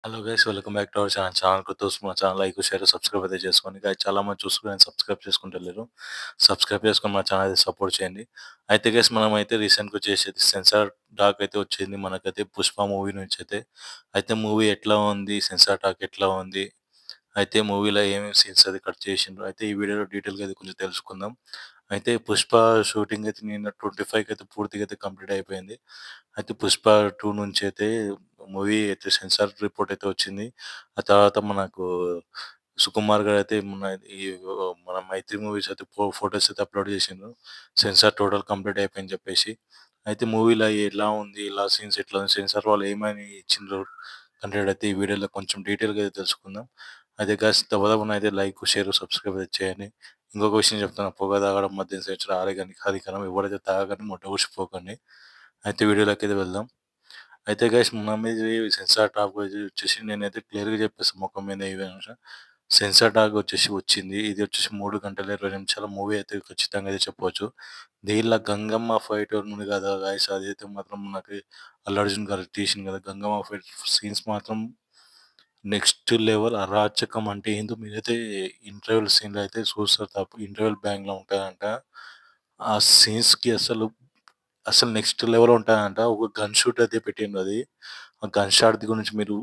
Hello guys, welcome back to our channel. Channel కొత్త వస్తే మన ఛానల్ లైక్, షేర్, సబ్స్క్రైబ్ అయితే చేసుకోండి. గైస్ చాలా మంది చూసుకొని సబ్స్క్రైబ్ చేసుకుంటలేరు. సబ్స్క్రైబ్ చేసుకొని మన ఛానల్ అయితే సపోర్ట్ చేయండి. అయితే గైస్ మనమైతే రీసెంట్‌గా చేసేది సెన్సార్ టాక్ అయితే వచ్చింది మనకైతే 'పుష్ప' మూవీ నుంచి అయితే. అయితే మూవీ ఎట్లా ఉంది? సెన్సార్ టాక్ ఎట్లా ఉంది? అయితే మూవీలో ఏమేమి సీన్స్ అది కట్ చేసిండ్రు? అయితే ఈ వీడియోలో డీటెయిల్‌గా అయితే కొంచెం తెలుసుకుందాం. అయితే 'పుష్ప' షూటింగ్ అయితే నిన్న 25కి అయితే పూర్తిగా అయితే కంప్లీట్ అయిపోయింది. అయితే 'పుష్ప 2' నుంచి అయితే మూవీ అయితే సెన్సార్ రిపోర్ట్ అయితే వచ్చింది. ఆ తర్వాత మనకు సుకుమార్ గారైతే ఈ మన 'మైత్రి' మూవీస్ అయితే ఫోటోస్ అయితే అప్‌లోడ్ చేసిండ్రు. సెన్సార్ టోటల్ కంప్లీట్ అయిపోయిందని చెప్పేసి. అయితే మూవీలో ఎలా ఉంది? ఎలా సీన్స్ ఎట్లా ఉంది? సెన్సార్ వాళ్ళు ఏమని ఇచ్చిండ్రు కంటెంట్ అయితే ఈ వీడియోలో కొంచెం డీటెయిల్‌గా అయితే తెలుసుకుందాం. అయితే గైస్ దబదబనైతే లైక్, షేర్, సబ్స్క్రైబ్ అయితే చేయండి. ఇంకొక విషయం చెప్తున్నా, పొగ తాగడం మద్యం సేవించడం ఆరోగ్యానికి హానికరం. ఎవరైతే తాగకండి మొట్ట ఊసిపోకండి. అయితే వీడియోలోకైతే వెళ్దాం. అయితే గైస్ మన మీద సెన్సార్ టాక్ వచ్చేసి నేనైతే క్లియర్‌గా చెప్పేస్తా మొఖం మీద ఈ విషయం. సెన్సార్ టాక్ వచ్చేసి వచ్చింది. ఇది వచ్చేసి 3 గంటల 20 నిమిషాల మూవీ అయితే ఖచ్చితంగా అయితే చెప్పవచ్చు. దీనిలో గంగమ్మ ఫైట్ ఉంది కదా గైస్, అదైతే మాత్రం నాకు అల్లు అర్జున్ గారు తీసిండు కదా గంగమ్మ ఫైట్ సీన్స్ మాత్రం నెక్స్ట్ లెవెల్ అరాచకం అంటే ఏందో మీరైతే ఇంటర్వెల్ సీన్‌లో అయితే చూస్తారు ఇంటర్వెల్ బ్యాంగ్‌లో ఉంటాయంట. ఆ సీన్స్‌కి అసలు నెక్స్ట్ లెవెల్ ఉంటాయంట. ఒక గన్ షూట్ అయితే పెట్టిండ్రు అది. ఆ గన్ షాట్ గురించి మీరు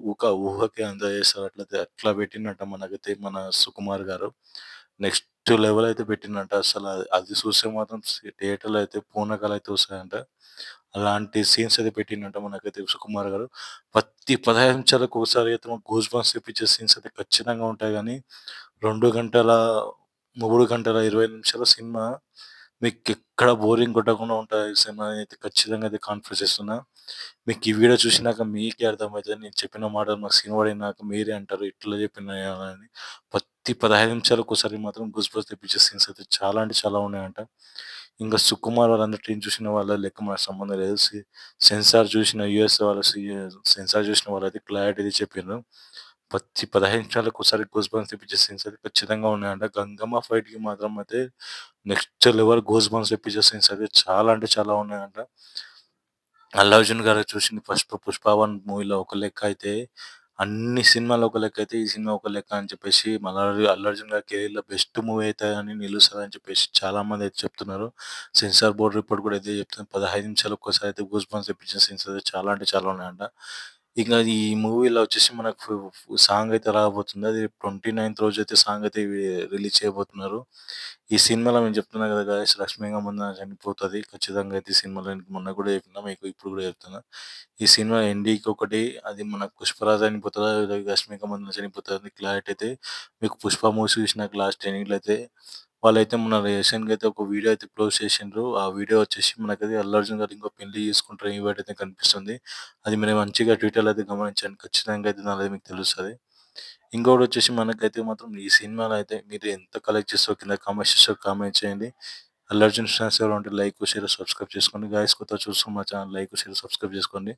ఊహకి అందజేస్తారు. అట్లా పెట్టిండంట మనకైతే మన సుకుమార్ గారు. నెక్స్ట్ లెవెల్ అయితే పెట్టిండంట. అసలు అది అది చూస్తే మాత్రం థియేటర్‌లో అయితే పూనకాలైతే వస్తాయంట. అలాంటి సీన్స్ అయితే పెట్టిండంట మనకైతే సుకుమార్ గారు. ప్రతి 15 నిమిషాలకు ఒకసారి అయితే మాకు గూస్ బంప్స్ తెప్పించే సీన్స్ అయితే ఖచ్చితంగా ఉంటాయి గానీ, 2 గంటల, 3 గంటల 20 నిమిషాల సినిమా మీకెక్కడ బోరింగ్ కొట్టకుండా ఉంటది సినిమా అయితే ఖచ్చితంగా అయితే కాన్ఫిడెన్స్ ఇస్తున్నా. మీకు ఈ వీడియో చూసినాక మీకే అర్థమైతది. నేను చెప్పిన మాటలు నాకు సీన్ పడినాక మీరే అంటారు ఇట్లా చెప్పినా అని. ప్రతి 15 నిమిషాలకోసారి మాత్రం గూస్ బంప్స్ తెప్పించే సీన్స్ అయితే చాలా అంటే చాలా ఉన్నాయంట. ఇంకా సుకుమార్ వాళ్ళందరూ టీమ్ చూసిన వాళ్ళ లెక్క మనకు సంబంధం లేదు. సెన్సార్ చూసిన యూఎస్ వాళ్ళు సెన్సార్ చూసిన వాళ్ళైతే క్లారిటీగా చెప్పిండ్రు. ప్రతి 15 నిమిషాలకోసారి గూస్ బంప్స్ తెప్పించే సీన్స్ అయితే ఖచ్చితంగా ఉన్నాయంట. గంగమ్మ ఫైట్‌కి మాత్రం అయితే నెక్స్ట్ లెవెల్ గూస్ బంప్స్ తెప్పించే సీన్స్ అయితే చాలా అంటే చాలా ఉన్నాయంట. అల్లు అర్జున్ గారు చూసింది ఫస్ట్ 'పుష్ప 1' మూవీలో ఒక లెక్క అయితే, అన్ని సినిమాలు ఒక లెక్క అయితే, ఈ సినిమా ఒక లెక్క అని చెప్పేసి అల్లు అర్జున్ గారి కెరీర్‌లో బెస్ట్ మూవీ అయితదని నిలుస్తదని చెప్పేసి చాలామంది అయితే చెప్తున్నారు. సెన్సార్ బోర్డ్ రిపోర్ట్ కూడా ఇదే చెప్తుంది. 15 నిమిషాలకు ఒక్కసారి అయితే గూస్ బంప్స్ తెప్పించిన సీన్స్ అయితే చాలా అంటే చాలా ఉన్నాయంట. ఇక ఈ మూవీలో వచ్చేసి మనకు సాంగ్ అయితే రాబోతుంది. అది 29థ్ రోజైతే సాంగ్ అయితే రిలీజ్ చేయబోతున్నారు. ఈ సినిమాలో నేను చెప్తున్నా కదా గైస్, రష్మిక మందాన చనిపోతది. ఖచ్చితంగా అయితే ఈ సినిమాలో మొన్న కూడా చెప్పినా, మీకు ఇప్పుడు కూడా చెప్తున్నా. ఈ సినిమా ఎండింగ్‌కి ఒకటి అది మన 'పుష్పరాజ్' చనిపోతదా, లేదా 'రష్మిక మందాన' చనిపోతదా అని క్లారిటీ అయితే మీకు 'పుష్ప' మూవీ చూసినాక లాస్ట్ ఎండింగ్‌లో అయితే వాళ్ళైతే మొన్న రీసెంట్‌గా అయితే ఒక వీడియో అయితే క్లోజ్ చేసిండ్రు. ఆ వీడియో వచ్చేసి మనకది అల్లు అర్జున్ గారు ఇంకో పెళ్లి చేసుకుంటున్న ఈవెంట్ అయితే కనిపిస్తుంది. అది మీరు మంచిగా ట్విట్టర్‌లో అయితే గమనించండి. ఖచ్చితంగా అయితే దానిలో మీకు తెలుస్తది. ఇంకోటొచ్చేసి మనకైతే మాత్రం ఈ సినిమాలో అయితే మీరు ఎంత కలెక్ట్ చేస్తారో కింద కామెంట్ సెక్షన్‌లో కామెంట్ చేయండి. 'అల్లు అర్జున్' ఫ్యాన్స్ ఎవరైనా ఉంటే లైక్, షేర్, సబ్స్క్రైబ్ చేసుకోండి. గాయ్స్ కొత్తగా చూస్తున్న మా ఛానల్ లైక్, షేర్, సబ్స్క్రైబ్ చేసుకోండి.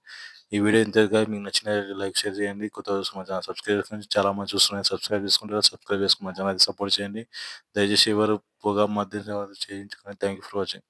ఈ వీడియో ఇంతగా మీకు నచ్చినట్లయితే లైక్, షేర్ చేయండి. కొత్తగా చూస్తున్న మా ఛానల్ సబ్స్క్రైబ్ చేసుకోండి. చాలా మంది చూస్తున్నారు, సబ్స్క్రైబ్ చేసుకుంటారు. సబ్స్క్రైబ్ చేసుకొని మా ఛానల్ సపోర్ట్ చేయండి. దయచేసి ఎవరు పొగ, మద్యం సేవన చేయించకండి. Thank you for watching.